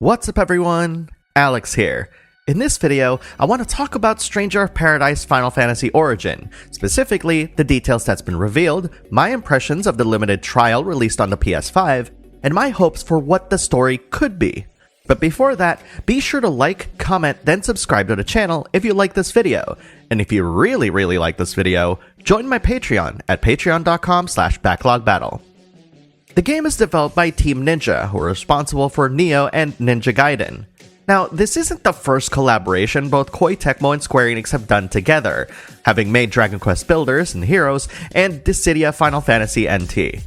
What's up everyone? Alex here. In this video, I want to talk about Stranger of Paradise Final Fantasy Origin, specifically the details that's been revealed, my impressions of the limited trial released on the PS5, and my hopes for what the story could be. But before that, be sure to like, comment, then subscribe to the channel if you like this video. And if you really like this video, join my Patreon at patreon.com/backlogbattle. The game is developed by Team Ninja, who are responsible for Nioh and Ninja Gaiden. Now, this isn't the first collaboration both Koei Tecmo and Square Enix have done together, having made Dragon Quest Builders and Heroes and Dissidia Final Fantasy NT.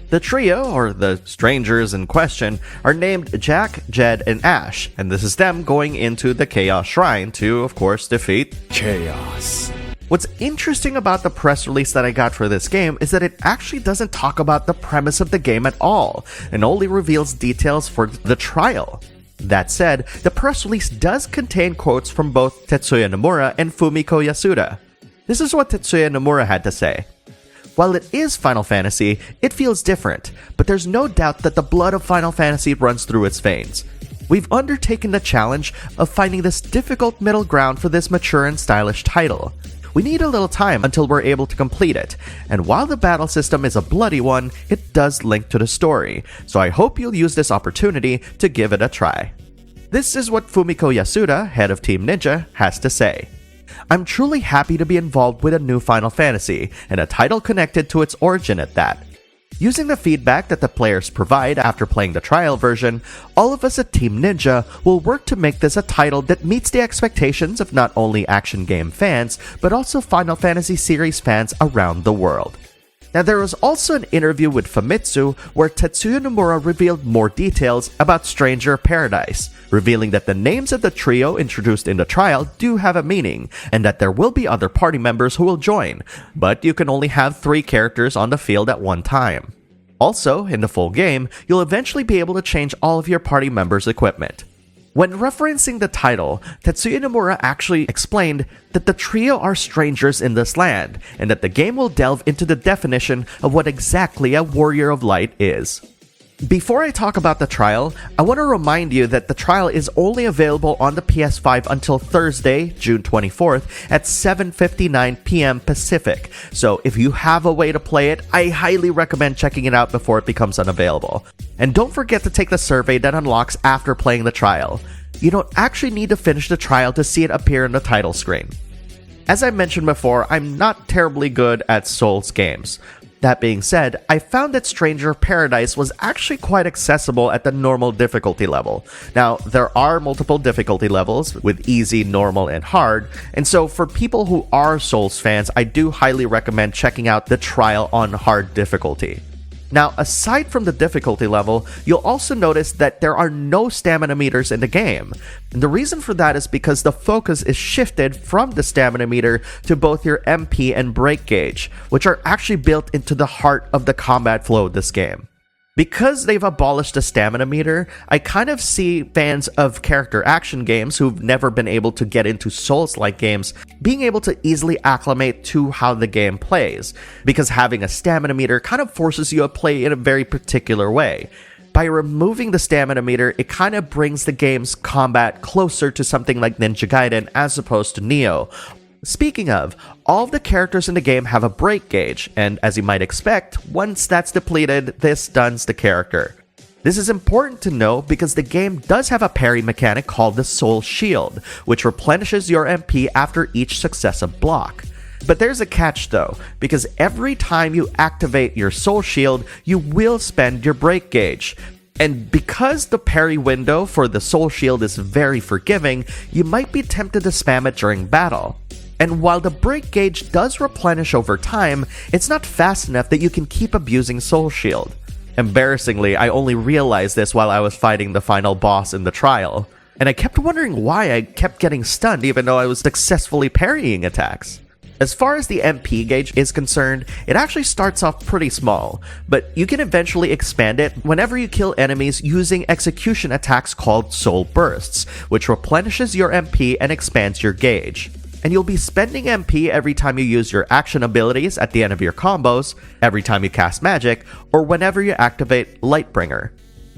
The trio, or the strangers in question, are named Jack, Jed, and Ash, and this is them going into the Chaos Shrine to, of course, defeat Chaoos. What's interesting about the press release that I got for this game is that it actually doesn't talk about the premise of the game at all, and only reveals details for the trial. That said, the press release does contain quotes from both Tetsuya Nomura and Fumiko Yasuda. This is what Tetsuya Nomura had to say. While it is Final Fantasy, it feels different, but there's no doubt that the blood of Final Fantasy runs through its veins. We've undertaken the challenge of finding this difficult middle ground for this mature and stylish title. We need a little time until we're able to complete it, and while the battle system is a bloody one, it does link to the story, so I hope you'll use this opportunity to give it a try. This is what Fumiko Yasuda, head of Team Ninja, has to say. I'm truly happy to be involved with a new Final Fantasy, and a title connected to its origin at that. Using the feedback that the players provide after playing the trial version, all of us at Team Ninja will work to make this a title that meets the expectations of not only action game fans, but also Final Fantasy series fans around the world. Now, there was also an interview with Famitsu where Tetsuya Nomura revealed more details about Stranger of Paradise, revealing that the names of the trio introduced in the trial do have a meaning, and that there will be other party members who will join, but you can only have 3 characters on the field at one time. Also, in the full game, you'll eventually be able to change all of your party members' equipment. When referencing the title, Tetsuya Nomura actually explained that the trio are strangers in this land, and that the game will delve into the definition of what exactly a Warrior of Light is. Before I talk about the trial, I want to remind you that the trial is only available on the PS5 until Thursday, June 24th at 7:59 p.m. Pacific, so if you have a way to play it, I highly recommend checking it out before it becomes unavailable. And don't forget to take the survey that unlocks after playing the trial. You don't actually need to finish the trial to see it appear on the title screen. As I mentioned before, I'm not terribly good at Souls games. That being said, I found that Stranger of Paradise was actually quite accessible at the normal difficulty level. Now, there are multiple difficulty levels with easy, normal, and hard, and so for people who are Souls fans, I do highly recommend checking out the trial on hard difficulty. Now, aside from the difficulty level, you'll also notice that there are no stamina meters in the game. And the reason for that is because the focus is shifted from the stamina meter to both your MP and break gauge, which are actually built into the heart of the combat flow of this game. Because they've abolished the stamina meter, I kind of see fans of character action games who've never been able to get into Souls-like games being able to easily acclimate to how the game plays, because having a stamina meter kind of forces you to play in a very particular way. By removing the stamina meter, it kind of brings the game's combat closer to something like Ninja Gaiden as opposed to Nioh. Speaking of, all of the characters in the game have a break gauge, and as you might expect, once that's depleted, this stuns the character. This is important to know because the game does have a parry mechanic called the Soul Shield, which replenishes your MP after each successive block. But there's a catch though, because every time you activate your Soul Shield, you will spend your break gauge. And because the parry window for the Soul Shield is very forgiving, you might be tempted to spam it during battle. And while the break gauge does replenish over time, it's not fast enough that you can keep abusing Soul Shield. Embarrassingly, I only realized this while I was fighting the final boss in the trial, and I kept wondering why I kept getting stunned even though I was successfully parrying attacks. As far as the MP gauge is concerned, it actually starts off pretty small, but you can eventually expand it whenever you kill enemies using execution attacks called Soul Bursts, which replenishes your MP and expands your gauge. And you'll be spending MP every time you use your action abilities at the end of your combos, every time you cast magic, or whenever you activate Lightbringer.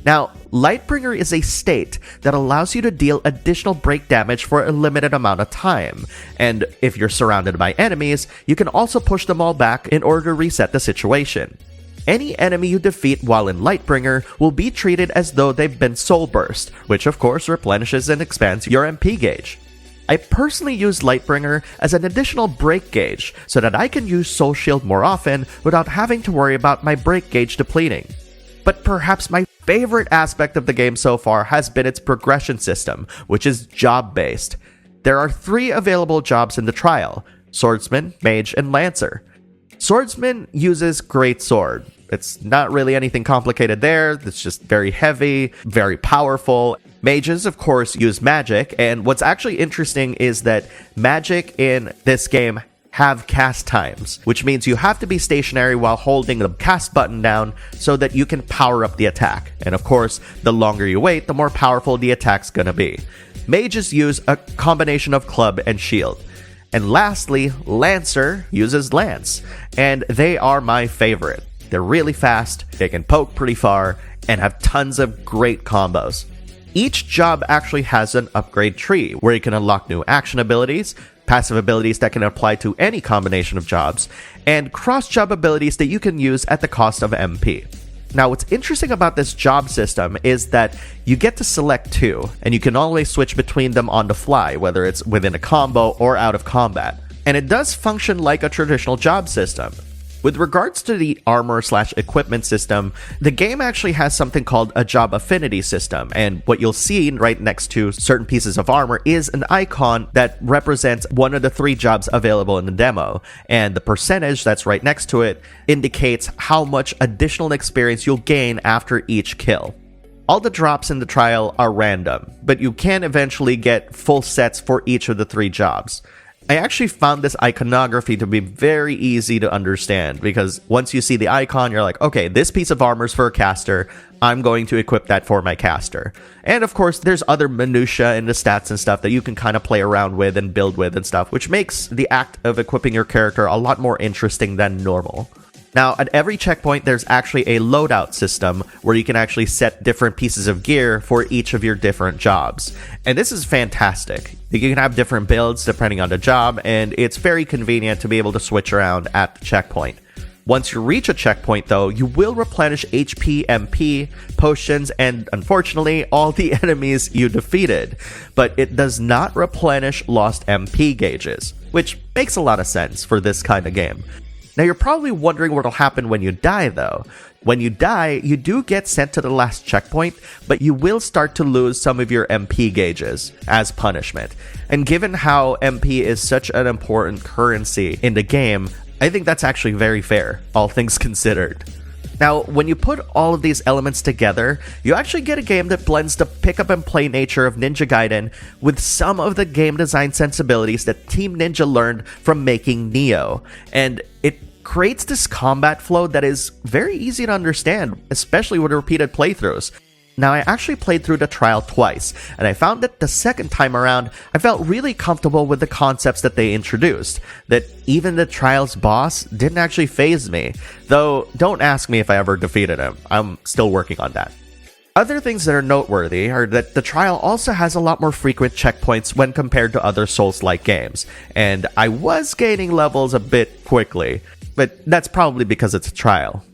Now, Lightbringer is a state that allows you to deal additional break damage for a limited amount of time, and if you're surrounded by enemies, you can also push them all back in order to reset the situation. Any enemy you defeat while in Lightbringer will be treated as though they've been Soul Burst, which of course replenishes and expands your MP gauge. I personally use Lightbringer as an additional break gauge so that I can use Soul Shield more often without having to worry about my break gauge depleting. But perhaps my favorite aspect of the game so far has been its progression system, which is job-based. There are 3 available jobs in the trial: Swordsman, Mage, and Lancer. Swordsman uses Great Sword. It's not really anything complicated there, it's just very heavy, very powerful. Mages, of course, use magic, and what's actually interesting is that magic in this game have cast times, which means you have to be stationary while holding the cast button down so that you can power up the attack. And of course, the longer you wait, the more powerful the attack's gonna be. Mages use a combination of club and shield. And lastly, Lancer uses lance, and they are my favorite. They're really fast, they can poke pretty far, and have tons of great combos. Each job actually has an upgrade tree, where you can unlock new action abilities, passive abilities that can apply to any combination of jobs, and cross-job abilities that you can use at the cost of MP. Now, what's interesting about this job system is that you get to select 2, and you can always switch between them on the fly, whether it's within a combo or out of combat. And it does function like a traditional job system. With regards to the armor/equipment system, the game actually has something called a job affinity system, and what you'll see right next to certain pieces of armor is an icon that represents one of the 3 jobs available in the demo, and the percentage that's right next to it indicates how much additional experience you'll gain after each kill. All the drops in the trial are random, but you can eventually get full sets for each of the 3 jobs. I actually found this iconography to be very easy to understand, because once you see the icon, you're like, okay, this piece of armor is for a caster, I'm going to equip that for my caster. And of course, there's other minutia in the stats and stuff that you can kind of play around with and build with and stuff, which makes the act of equipping your character a lot more interesting than normal. Now, at every checkpoint, there's actually a loadout system where you can actually set different pieces of gear for each of your different jobs. And this is fantastic. You can have different builds depending on the job, and it's very convenient to be able to switch around at the checkpoint. Once you reach a checkpoint, though, you will replenish HP, MP, potions, and unfortunately, all the enemies you defeated. But it does not replenish lost MP gauges, which makes a lot of sense for this kind of game. Now, you're probably wondering what'll happen when you die, though. When you die, you do get sent to the last checkpoint, but you will start to lose some of your MP gauges as punishment. And given how MP is such an important currency in the game, I think that's actually very fair, all things considered. Now, when you put all of these elements together, you actually get a game that blends the pick-up-and-play nature of Ninja Gaiden with some of the game design sensibilities that Team Ninja learned from making Nioh. And it creates this combat flow that is very easy to understand, especially with repeated playthroughs. Now, I actually played through the trial twice, and I found that the second time around, I felt really comfortable with the concepts that they introduced, that even the trial's boss didn't actually faze me, though don't ask me if I ever defeated him, I'm still working on that. Other things that are noteworthy are that the trial also has a lot more frequent checkpoints when compared to other Souls-like games, and I was gaining levels a bit quickly, but that's probably because it's a trial.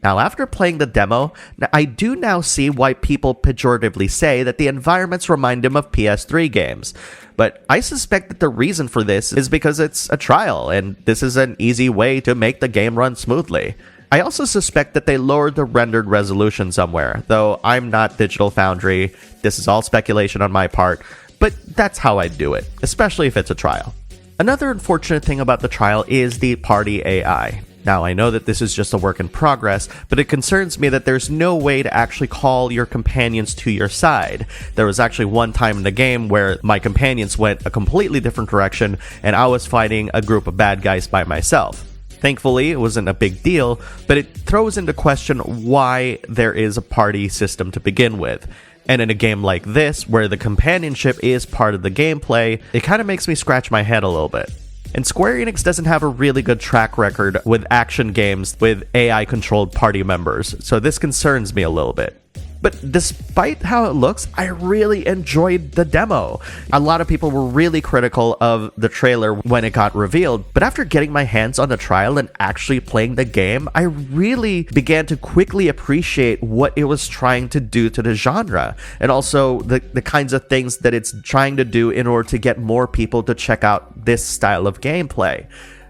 Now, after playing the demo, I do now see why people pejoratively say that the environments remind them of PS3 games. But I suspect that the reason for this is because it's a trial, and this is an easy way to make the game run smoothly. I also suspect that they lowered the rendered resolution somewhere, though I'm not Digital Foundry, this is all speculation on my part, but that's how I do it, especially if it's a trial. Another unfortunate thing about the trial is the party AI. Now, I know that this is just a work in progress, but it concerns me that there's no way to actually call your companions to your side. There was actually one time in the game where my companions went a completely different direction, and I was fighting a group of bad guys by myself. Thankfully, it wasn't a big deal, but it throws into question why there is a party system to begin with. And in a game like this, where the companionship is part of the gameplay, it kind of makes me scratch my head a little bit. And Square Enix doesn't have a really good track record with action games with AI-controlled party members, so this concerns me a little bit. But despite how it looks, I really enjoyed the demo. A lot of people were really critical of the trailer when it got revealed, but after getting my hands on the trial and actually playing the game, I really began to quickly appreciate what it was trying to do to the genre, and also the kinds of things that it's trying to do in order to get more people to check out this style of gameplay.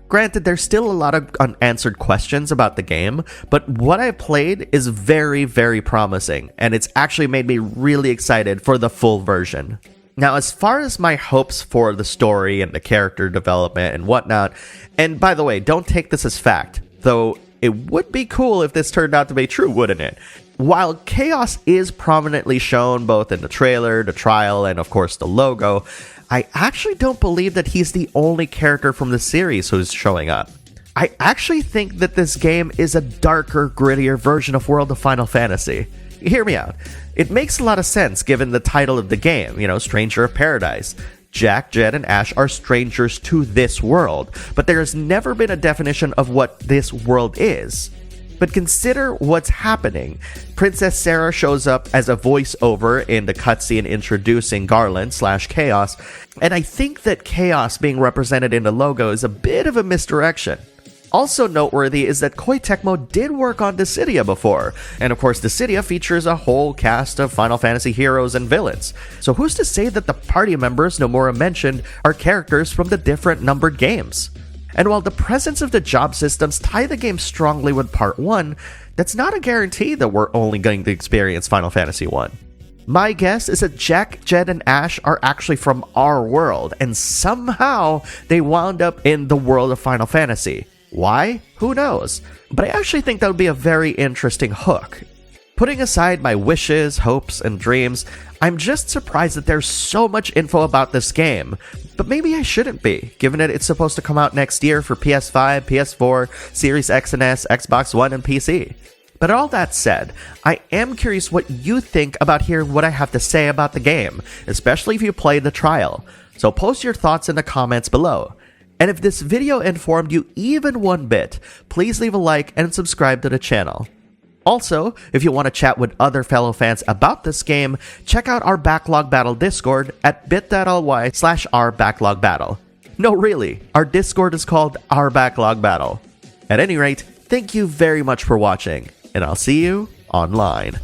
Granted, there's still a lot of unanswered questions about the game, but what I played is very, very promising, and it's actually made me really excited for the full version. Now, as far as my hopes for the story and the character development and whatnot, and by the way, don't take this as fact, though it would be cool if this turned out to be true, wouldn't it? While Chaoos is prominently shown both in the trailer, the trial, and of course the logo, I actually don't believe that he's the only character from the series who's showing up. I actually think that this game is a darker, grittier version of World of Final Fantasy. Hear me out. It makes a lot of sense given the title of the game, Stranger of Paradise. Jack, Jed, and Ash are strangers to this world, but there has never been a definition of what this world is. But consider what's happening. Princess Sarah shows up as a voiceover in the cutscene introducing Garland/Chaoos, and I think that Chaos being represented in the logo is a bit of a misdirection. Also noteworthy is that Koei Tecmo did work on Dissidia before, and of course Dissidia features a whole cast of Final Fantasy heroes and villains. So who's to say that the party members Nomura mentioned are characters from the different numbered games? And while the presence of the job systems tie the game strongly with Part 1, that's not a guarantee that we're only going to experience Final Fantasy 1. My guess is that Jack, Jed, and Ash are actually from our world, and somehow they wound up in the world of Final Fantasy. Why? Who knows? But I actually think that would be a very interesting hook. Putting aside my wishes, hopes, and dreams, I'm just surprised that there's so much info about this game. But maybe I shouldn't be, given that it's supposed to come out next year for PS5, PS4, Series X and S, Xbox One, and PC. But all that said, I am curious what you think about hearing what I have to say about the game, especially if you played the trial. So post your thoughts in the comments below. And if this video informed you even one bit, please leave a like and subscribe to the channel. Also, if you want to chat with other fellow fans about this game, check out our Backlog Battle Discord at bit.ly/r-backlog-battle. No, really, our Discord is called Our Backlog Battle. At any rate, thank you very much for watching, and I'll see you online.